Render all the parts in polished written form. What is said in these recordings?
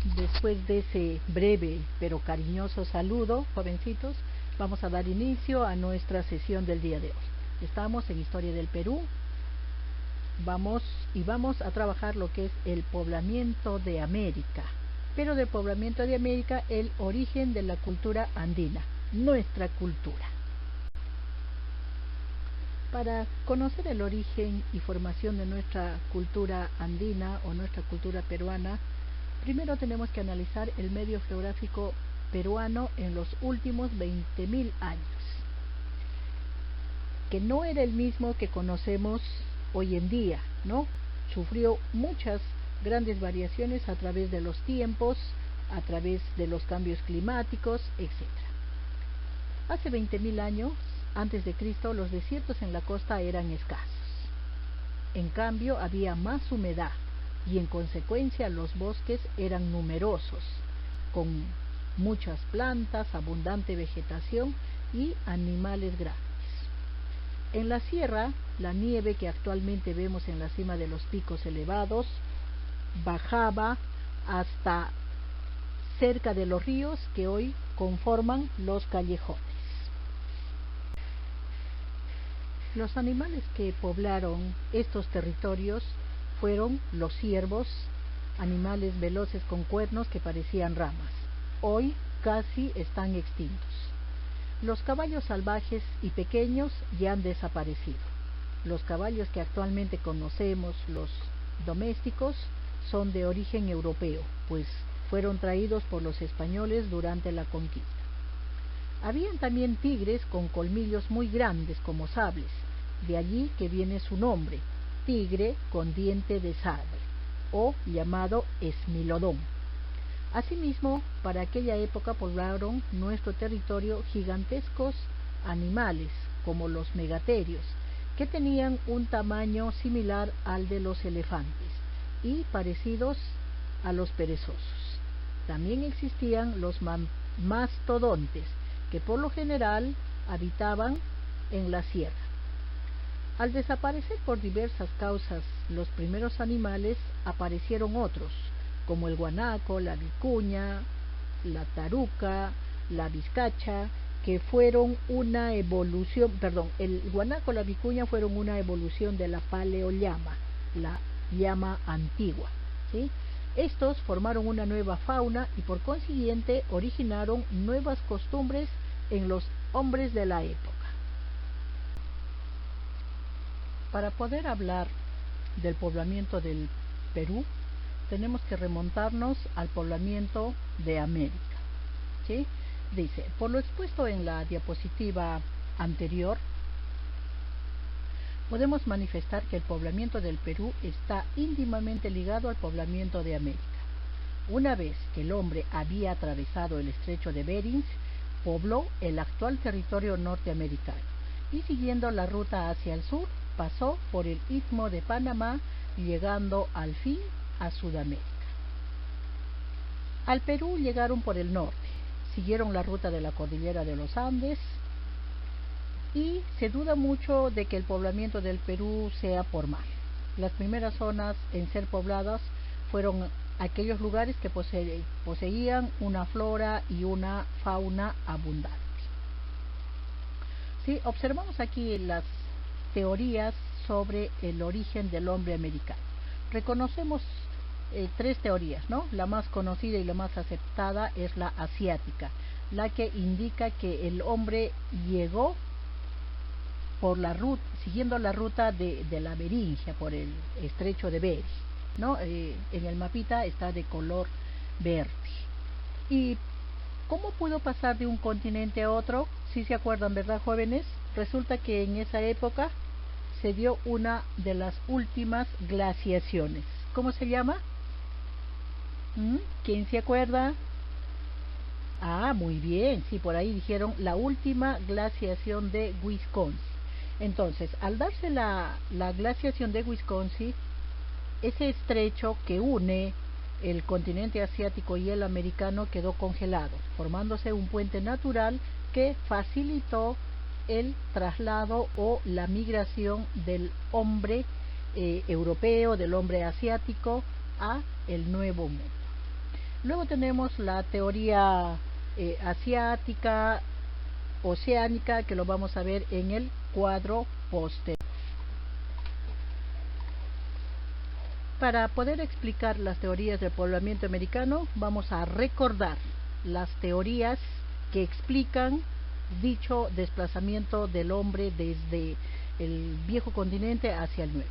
Después de ese breve pero cariñoso saludo, jovencitos, vamos a dar inicio a nuestra sesión del día de hoy. Estamos en Historia del Perú. Vamos a trabajar lo que es el poblamiento de América, pero del poblamiento de América, el origen de la cultura andina, nuestra cultura. Para conocer el origen y formación de nuestra cultura andina o nuestra cultura peruana, primero tenemos que analizar el medio geográfico peruano en los últimos 20.000 años, que no era el mismo que conocemos hoy en día, ¿no? Sufrió muchas grandes variaciones a través de los tiempos, a través de los cambios climáticos, etc. Hace 20.000 años, antes de Cristo, los desiertos en la costa eran escasos. En cambio, había más humedad y en consecuencia los bosques eran numerosos, con muchas plantas, abundante vegetación y animales grandes. En la sierra, la nieve que actualmente vemos en la cima de los picos elevados bajaba hasta cerca de los ríos que hoy conforman los callejones. Los animales que poblaron estos territorios fueron los ciervos, animales veloces con cuernos que parecían ramas. Hoy casi están extintos. Los caballos salvajes y pequeños ya han desaparecido. Los caballos que actualmente conocemos, los domésticos, son de origen europeo, pues fueron traídos por los españoles durante la conquista. Habían también tigres con colmillos muy grandes como sables, de allí que viene su nombre, tigre con diente de sable, o llamado esmilodón. Asimismo, para aquella época poblaron nuestro territorio gigantescos animales, como los megaterios, que tenían un tamaño similar al de los elefantes y parecidos a los perezosos. También existían los mastodontes, que por lo general habitaban en la sierra. Al desaparecer por diversas causas los primeros animales, aparecieron otros, como el guanaco, la vicuña, la taruca, la vizcacha, que fueron una evolución, el guanaco y la vicuña fueron una evolución de la paleollama, la llama antigua, ¿sí? Estos formaron una nueva fauna y por consiguiente originaron nuevas costumbres en los hombres de la época. Para poder hablar del poblamiento del Perú, tenemos que remontarnos al poblamiento de América, ¿sí? Dice, por lo expuesto en la diapositiva anterior, podemos manifestar que el poblamiento del Perú está íntimamente ligado al poblamiento de América. Una vez que el hombre había atravesado el estrecho de Bering, pobló el actual territorio norteamericano y siguiendo la ruta hacia el sur, pasó por el istmo de Panamá, llegando al fin a Sudamérica. Al Perú llegaron por el norte, siguieron la ruta de la cordillera de los Andes y se duda mucho de que el poblamiento del Perú sea por mar. Las primeras zonas en ser pobladas fueron aquellos lugares que poseían una flora y una fauna abundante. ¿Sí? Observamos aquí las teorías sobre el origen del hombre americano. Reconocemos tres teorías, ¿no? La más conocida y la más aceptada es la asiática, la que indica que el hombre llegó por la ruta, siguiendo la ruta de la Beringia, por el estrecho de Bering, ¿no? En el mapita está de color verde. ¿Y cómo pudo pasar de un continente a otro? Si se acuerdan, ¿verdad, jóvenes? Resulta que en esa época se dio una de las últimas glaciaciones. ¿Cómo se llama? ¿Quién se acuerda? Ah, muy bien, sí, por ahí dijeron la última glaciación de Wisconsin. Entonces, al darse la glaciación de Wisconsin, ese estrecho que une el continente asiático y el americano quedó congelado, formándose un puente natural que facilitó el traslado o la migración del hombre europeo, del hombre asiático, a el Nuevo Mundo. Luego tenemos la teoría asiática, oceánica, que lo vamos a ver en el cuadro posterior. Para poder explicar las teorías del poblamiento americano, vamos a recordar las teorías que explican dicho desplazamiento del hombre desde el viejo continente hacia el nuevo.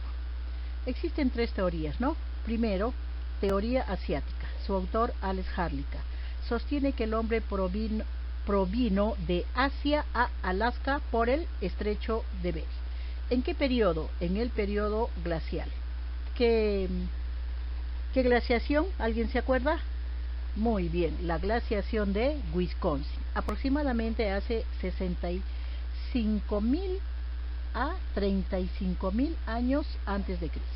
Existen tres teorías, ¿no? Primero, teoría asiática. Su autor, Alex Harlicka, sostiene que el hombre provino de Asia a Alaska por el estrecho de Bering. ¿En qué periodo? En el periodo glacial. ¿Qué glaciación? ¿Alguien se acuerda? Muy bien, la glaciación de Wisconsin, aproximadamente hace 65.000 a 35.000 años antes de Cristo.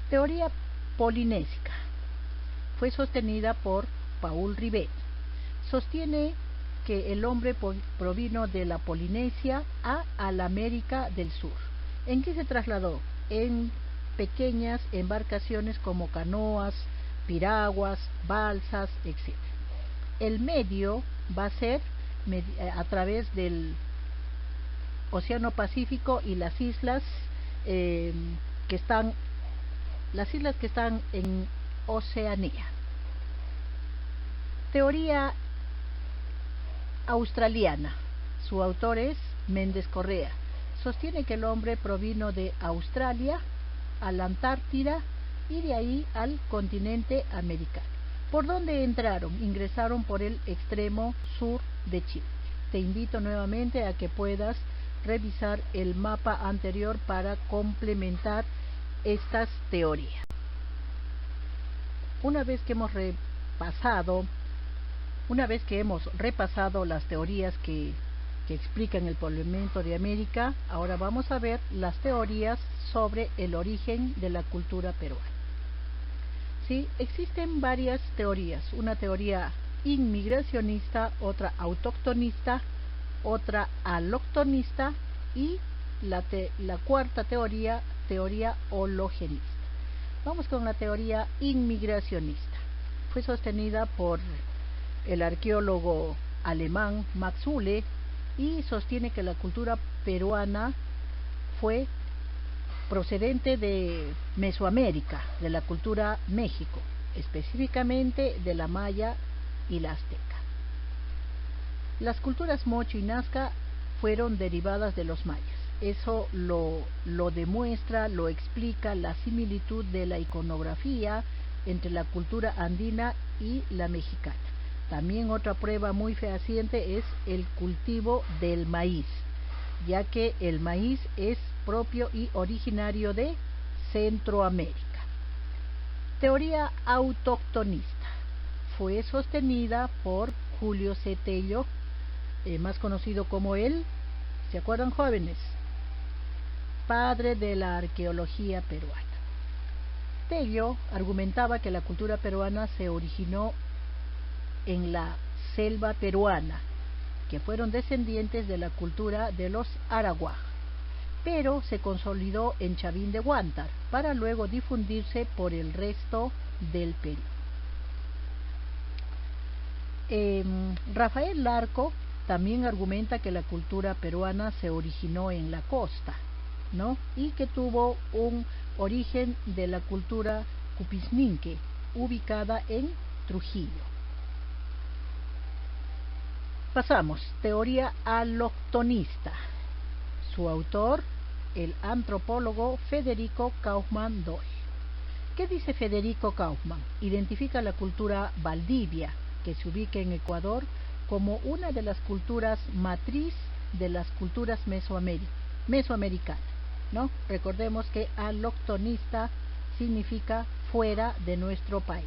Teoría polinésica. Fue sostenida por Paul Rivet. Sostiene que el hombre provino de la Polinesia a la América del Sur. ¿En qué se trasladó? En pequeñas embarcaciones como canoas, piraguas, balsas, etc. El medio va a ser a través del Océano Pacífico y las islas que están en Oceanía. Teoría australiana. Su autor es Méndez Correa. Sostiene que el hombre provino de Australia a la Antártida y de ahí al continente americano. ¿Por dónde entraron? Ingresaron por el extremo sur de Chile. Te invito nuevamente a que puedas revisar el mapa anterior para complementar estas teorías. Una vez que hemos repasado las teorías que explican el poblamiento de América, ahora vamos a ver las teorías sobre el origen de la cultura peruana. ¿Sí? Existen varias teorías, una teoría inmigracionista, otra autoctonista, otra aloctonista y la cuarta teoría hologenista. Vamos con la teoría inmigracionista. Fue sostenida por el arqueólogo alemán Max Uhle y sostiene que la cultura peruana fue procedente de Mesoamérica, de la cultura México, específicamente de la maya y la azteca. Las culturas mocho y nazca fueron derivadas de los mayas. Eso lo demuestra, lo explica la similitud de la iconografía entre la cultura andina y la mexicana. También otra prueba muy fehaciente es el cultivo del maíz, ya que el maíz es propio y originario de Centroamérica. Teoría autoctonista. Fue sostenida por Julio C. Tello, más conocido como ¿se acuerdan, jóvenes? Padre de la arqueología peruana. Tello argumentaba que la cultura peruana se originó en la selva peruana, que fueron descendientes de la cultura de los Araguaj, pero se consolidó en Chavín de Huántar para luego difundirse por el resto del Perú. Rafael Larco también argumenta que la cultura peruana se originó en la costa, ¿no? Y que tuvo un origen de la cultura Cupisninque, ubicada en Trujillo. Pasamos, teoría aloctonista. Su autor, el antropólogo Federico Kaufmann Doyle. ¿Qué dice Federico Kaufmann? Identifica la cultura Valdivia, que se ubica en Ecuador, como una de las culturas matriz de las culturas mesoamericanas, ¿no? Recordemos que aloctonista significa fuera de nuestro país.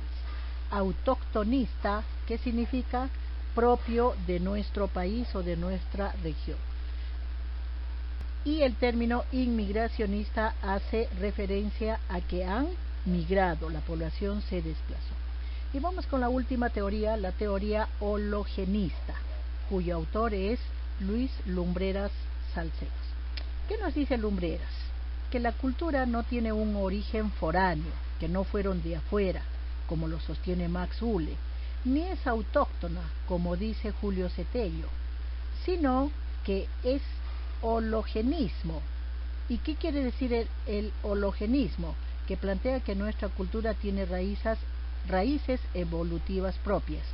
Autóctonista, ¿qué significa? Propio de nuestro país o de nuestra región. Y el término inmigracionista hace referencia a que han migrado, la población se desplazó. Y vamos con la última teoría, la teoría hologenista, cuyo autor es Luis Lumbreras Salcedos. ¿Qué nos dice Lumbreras? Que la cultura no tiene un origen foráneo, que no fueron de afuera, como lo sostiene Max Uhle, ni es autóctona, como dice Julio Cetello, sino que es hologenismo. ¿Y qué quiere decir el hologenismo? Que plantea que nuestra cultura tiene raíces evolutivas propias,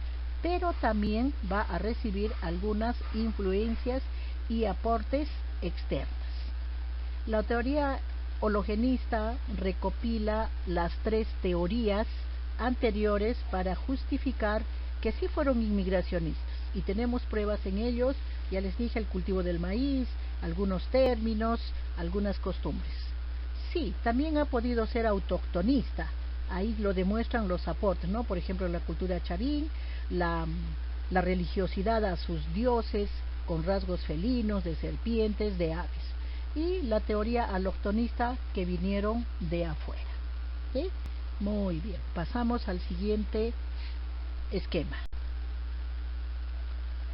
pero también va a recibir algunas influencias y aportes externos. La teoría hologenista recopila las tres teorías anteriores para justificar que sí fueron inmigracionistas, y tenemos pruebas en ellos. Ya les dije, el cultivo del maíz, algunos términos, algunas costumbres. Sí, también ha podido ser autóctonista. Ahí lo demuestran los aportes, ¿no? Por ejemplo, la cultura chavín, la religiosidad a sus dioses con rasgos felinos, de serpientes, de aves, y la teoría aloctonista que vinieron de afuera. ¿Sí? Muy bien, pasamos al siguiente esquema.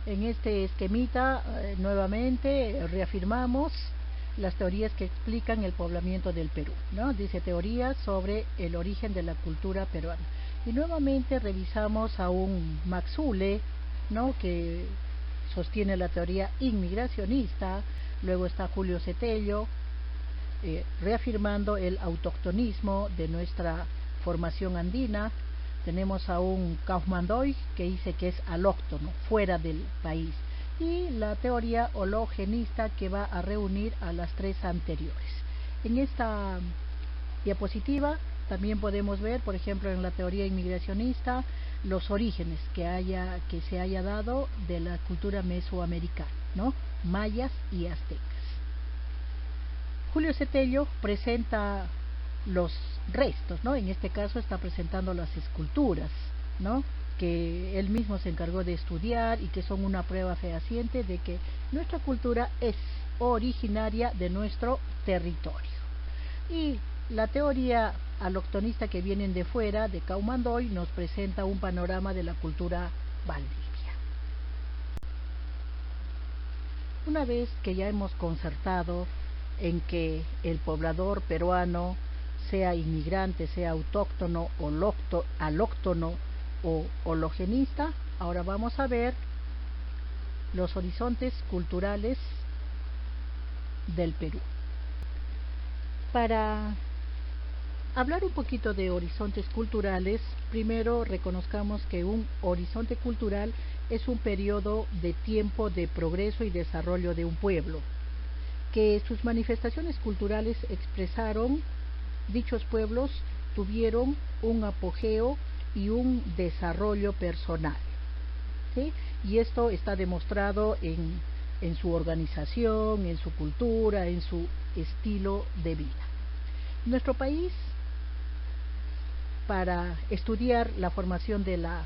En este esquemita, nuevamente reafirmamos las teorías que explican el poblamiento del Perú, ¿no? Dice teorías sobre el origen de la cultura peruana. Y nuevamente revisamos a un Max Uhle, ¿no? Que sostiene la teoría inmigracionista. Luego está Julio Cetello, reafirmando el autoctonismo de nuestra formación andina. Tenemos a un Kaufmann-Doig que dice que es alóctono, fuera del país, y la teoría hologenista que va a reunir a las tres anteriores. En esta diapositiva también podemos ver, por ejemplo, en la teoría inmigracionista, los orígenes que se haya dado de la cultura mesoamericana, ¿no? Mayas y aztecas. Julio Cetello presenta los restos, ¿no? En este caso está presentando las esculturas, ¿no? Que él mismo se encargó de estudiar y que son una prueba fehaciente de que nuestra cultura es originaria de nuestro territorio. Y la teoría aloctonista que vienen de fuera, de Kaufmann-Doig, nos presenta un panorama de la cultura valdivia. Una vez que ya hemos concertado en que el poblador peruano, sea inmigrante, sea autóctono, alóctono o hologenista, ahora vamos a ver los horizontes culturales del Perú. Para hablar un poquito de horizontes culturales, primero reconozcamos que un horizonte cultural es un periodo de tiempo de progreso y desarrollo de un pueblo, que sus manifestaciones culturales expresaron, dichos pueblos tuvieron un apogeo y un desarrollo personal, ¿sí? Y esto está demostrado en su organización, en su cultura, en su estilo de vida. Nuestro país, para estudiar la formación de la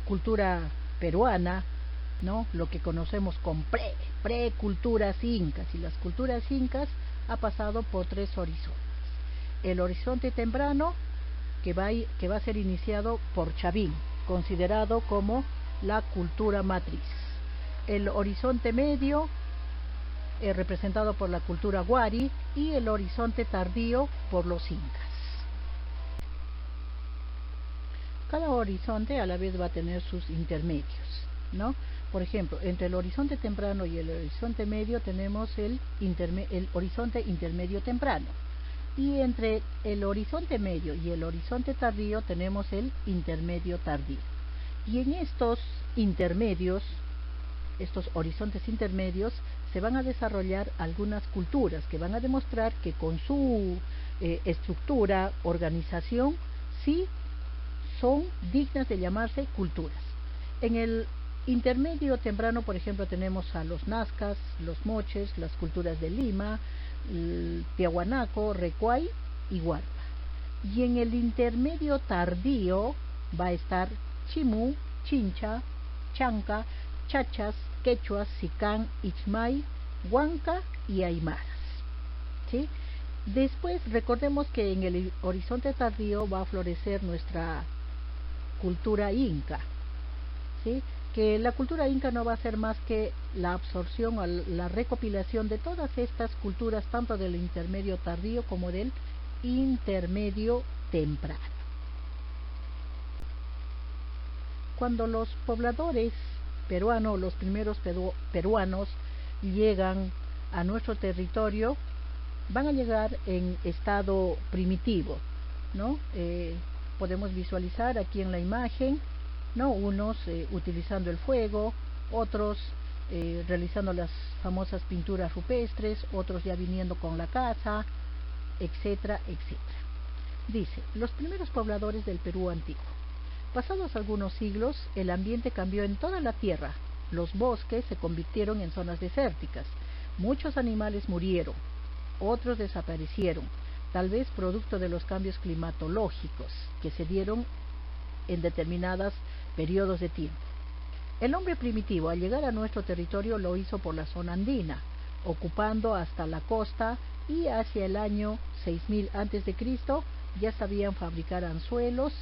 cultura peruana, ¿no? Lo que conocemos con preculturas incas, y las culturas incas ha pasado por tres horizontes. El horizonte temprano, que va a ser iniciado por Chavín, considerado como la cultura matriz. El horizonte medio, representado por la cultura Wari, y el horizonte tardío por los incas. Cada horizonte a la vez va a tener sus intermedios, ¿no? Por ejemplo, entre el horizonte temprano y el horizonte medio tenemos el horizonte intermedio temprano, y entre el horizonte medio y el horizonte tardío tenemos el intermedio tardío. Y en estos intermedios, estos horizontes intermedios, se van a desarrollar algunas culturas que van a demostrar que con su estructura, organización, sí son dignas de llamarse culturas. En el intermedio temprano, por ejemplo, tenemos a los nazcas, los moches, las culturas de Lima, Tiahuanaco, Recuay y Huarpa. Y en el intermedio tardío va a estar Chimú, Chincha, Chanca, Chachas, Quechuas, Sicán, Ichmay, Huanca y Aymaras, ¿sí? Después recordemos que en el horizonte tardío va a florecer nuestra cultura inca, ¿sí? Que la cultura inca no va a ser más que la absorción o la recopilación de todas estas culturas, tanto del intermedio tardío como del intermedio temprano. Cuando los pobladores peruanos, los primeros peruanos llegan a nuestro territorio, van a llegar en estado primitivo, ¿no? Podemos visualizar aquí en la imagen, ¿no? Unos utilizando el fuego, otros realizando las famosas pinturas rupestres, otros ya viniendo con la caza, etcétera, etcétera. Dice, los primeros pobladores del Perú antiguo. Pasados algunos siglos, el ambiente cambió en toda la tierra. Los bosques se convirtieron en zonas desérticas. Muchos animales murieron, otros desaparecieron, tal vez producto de los cambios climatológicos que se dieron en determinados periodos de tiempo. El hombre primitivo, al llegar a nuestro territorio, lo hizo por la zona andina, ocupando hasta la costa, y hacia el año 6000 a.C. ya sabían fabricar anzuelos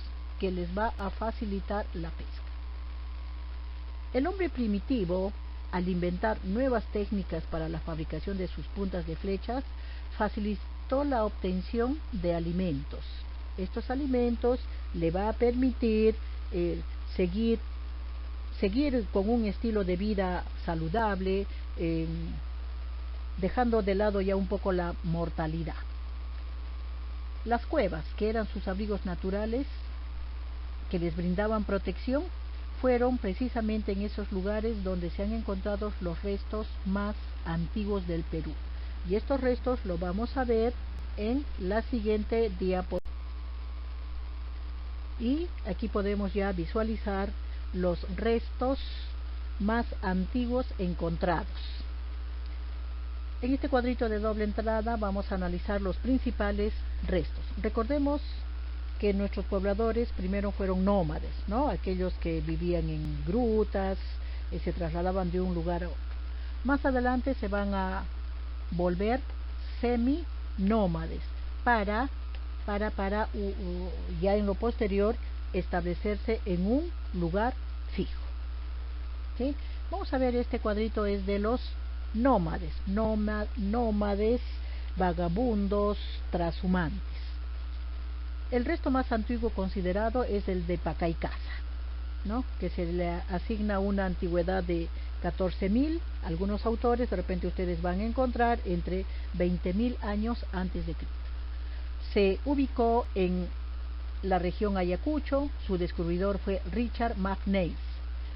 que les va a facilitar la pesca. El hombre primitivo, al inventar nuevas técnicas para la fabricación de sus puntas de flechas, facilitó la obtención de alimentos. Estos alimentos le va a permitir seguir con un estilo de vida saludable, dejando de lado ya un poco la mortalidad. Las cuevas, que eran sus abrigos naturales, que les brindaban protección, fueron precisamente en esos lugares donde se han encontrado los restos más antiguos del Perú. Y estos restos lo vamos a ver en la siguiente diapositiva. Y aquí podemos ya visualizar los restos más antiguos encontrados. En este cuadrito de doble entrada vamos a analizar los principales restos. Recordemos que nuestros pobladores primero fueron nómades, ¿no? Aquellos que vivían en grutas, se trasladaban de un lugar a otro. Más adelante se van a volver semi-nómades para ya en lo posterior establecerse en un lugar fijo. ¿Sí? Vamos a ver, este cuadrito es de los nómades, nómades, vagabundos, transhumantes. El resto más antiguo considerado es el de Pacaycasa, ¿no? Que se le asigna una antigüedad de 14.000, algunos autores, de repente ustedes van a encontrar entre 20.000 años antes de Cristo. Se ubicó en la región Ayacucho, su descubridor fue Richard McNeill.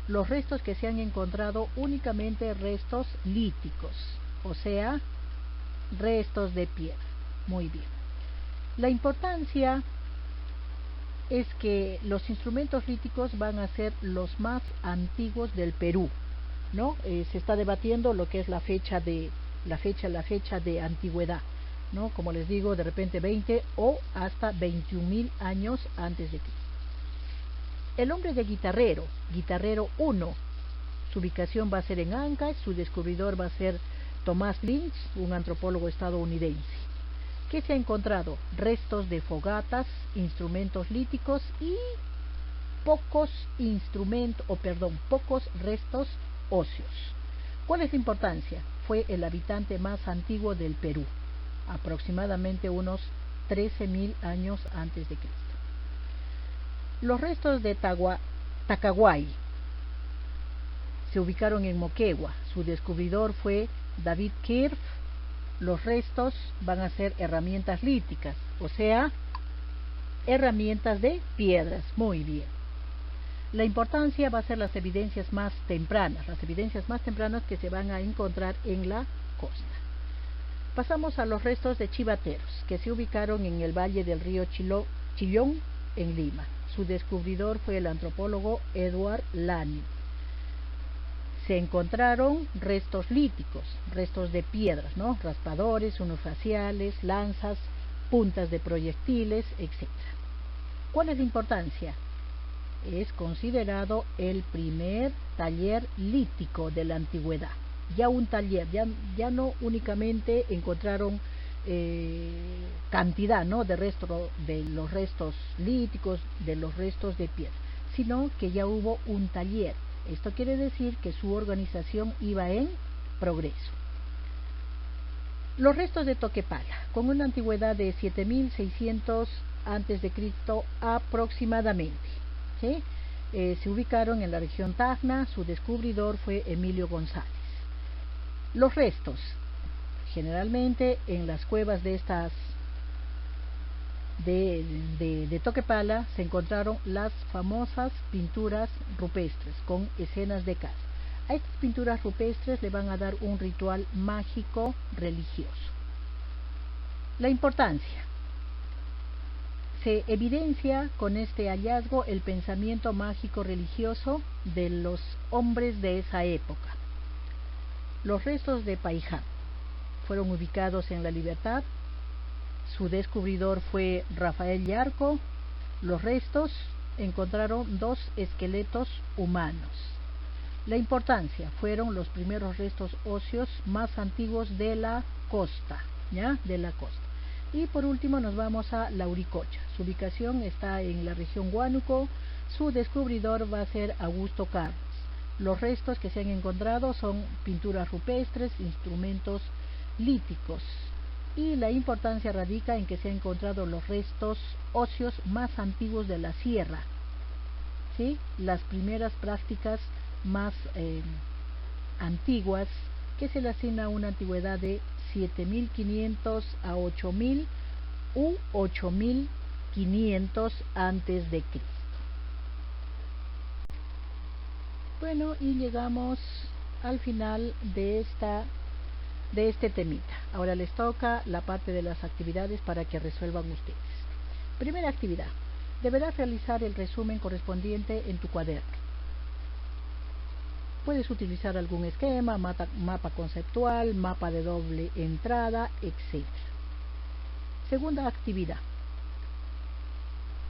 Los restos que se han encontrado únicamente restos líticos, o sea, restos de piedra. Muy bien. La importancia es que los instrumentos líticos van a ser los más antiguos del Perú, ¿no? Se está debatiendo lo que es la fecha de antigüedad, ¿no? Como les digo, de repente 20 o hasta 21.000 años antes de Cristo. El hombre de Guitarrero 1, su ubicación va a ser en Ancash, su descubridor va a ser Thomas Lynch, un antropólogo estadounidense. ¿Qué se ha encontrado? Restos de fogatas, instrumentos líticos y pocos restos óseos. ¿Cuál es la importancia? Fue el habitante más antiguo del Perú, aproximadamente unos 13.000 años antes de Cristo. Los restos de Tacaguay se ubicaron en Moquegua. Su descubridor fue David Kirk. Los restos van a ser herramientas líticas, o sea, herramientas de piedras. Muy bien. La importancia va a ser las evidencias más tempranas que se van a encontrar en la costa. Pasamos a los restos de chivateros, que se ubicaron en el valle del río Chillón, en Lima. Su descubridor fue el antropólogo Edward Lani. Se encontraron restos líticos, restos de piedras, ¿no? Raspadores, unofaciales, lanzas, puntas de proyectiles, etc. ¿Cuál es la importancia? Es considerado el primer taller lítico de la antigüedad. Ya un taller, ya no únicamente encontraron cantidad, ¿no?, de los restos líticos, de los restos de piedra, sino que ya hubo un taller. Esto quiere decir que su organización iba en progreso. Los restos de Toquepala, con una antigüedad de 7.600 a.C. aproximadamente, ¿sí? Se ubicaron en la región Tacna. Su descubridor fue Emilio González. Los restos, generalmente en las cuevas de estas de Toquepala se encontraron las famosas pinturas rupestres con escenas de caza. A estas pinturas rupestres le van a dar un ritual mágico religioso. La importancia. Se evidencia con este hallazgo el pensamiento mágico religioso de los hombres de esa época. Los restos de Paiján fueron ubicados en La Libertad. Su descubridor fue Rafael Yarco. Los restos encontraron 2 esqueletos humanos. La importancia fueron los primeros restos óseos más antiguos de la costa, ¿ya? De la costa. Y por último nos vamos a Lauricocha. Su ubicación está en la región Huánuco. Su descubridor va a ser Augusto Carlos. Los restos que se han encontrado son pinturas rupestres, instrumentos líticos. Y la importancia radica en que se han encontrado los restos óseos más antiguos de la sierra, ¿sí? Las primeras prácticas más antiguas, que se le asigna una antigüedad de 7500 a 8000 u 8500 antes de Cristo. Bueno, y llegamos al final de este temita. Ahora les toca la parte de las actividades para que resuelvan ustedes. Primera actividad. Deberás realizar el resumen correspondiente en tu cuaderno. Puedes utilizar algún esquema, mapa conceptual, mapa de doble entrada, etc. Segunda actividad.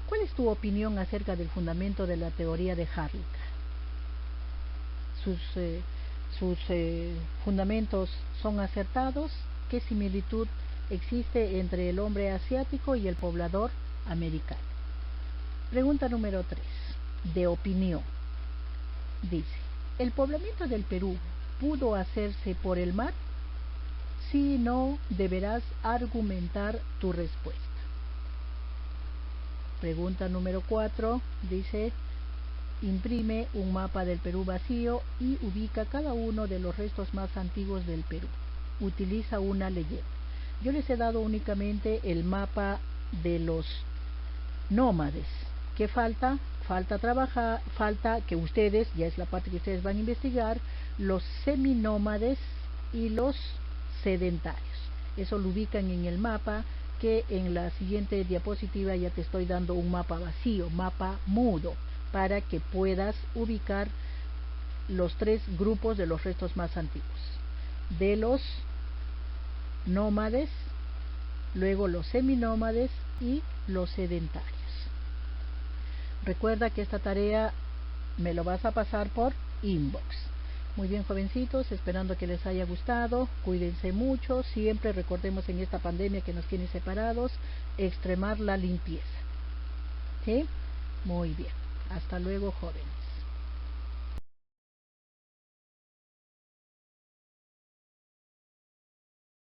¿Cuál es tu opinión acerca del fundamento de la teoría de Harlicker? Sus fundamentos son acertados. ¿Qué similitud existe entre el hombre asiático y el poblador americano? Pregunta número 3, de opinión. Dice, ¿el poblamiento del Perú pudo hacerse por el mar? Si no, deberás argumentar tu respuesta. Pregunta número 4, dice, imprime un mapa del Perú vacío y ubica cada uno de los restos más antiguos del Perú. Utiliza una leyenda. Yo les he dado únicamente el mapa de los nómades. ¿Qué falta? Falta que ustedes, ya es la parte que ustedes van a investigar, los seminómades y los sedentarios. Eso lo ubican en el mapa, que en la siguiente diapositiva ya te estoy dando un mapa vacío, mapa mudo, para que puedas ubicar los 3 grupos de los restos más antiguos. De los nómades, luego los seminómades y los sedentarios. Recuerda que esta tarea me lo vas a pasar por inbox. Muy bien, jovencitos, esperando que les haya gustado. Cuídense mucho. Siempre recordemos en esta pandemia que nos tiene separados, extremar la limpieza. ¿Sí? Muy bien. Hasta luego, joven.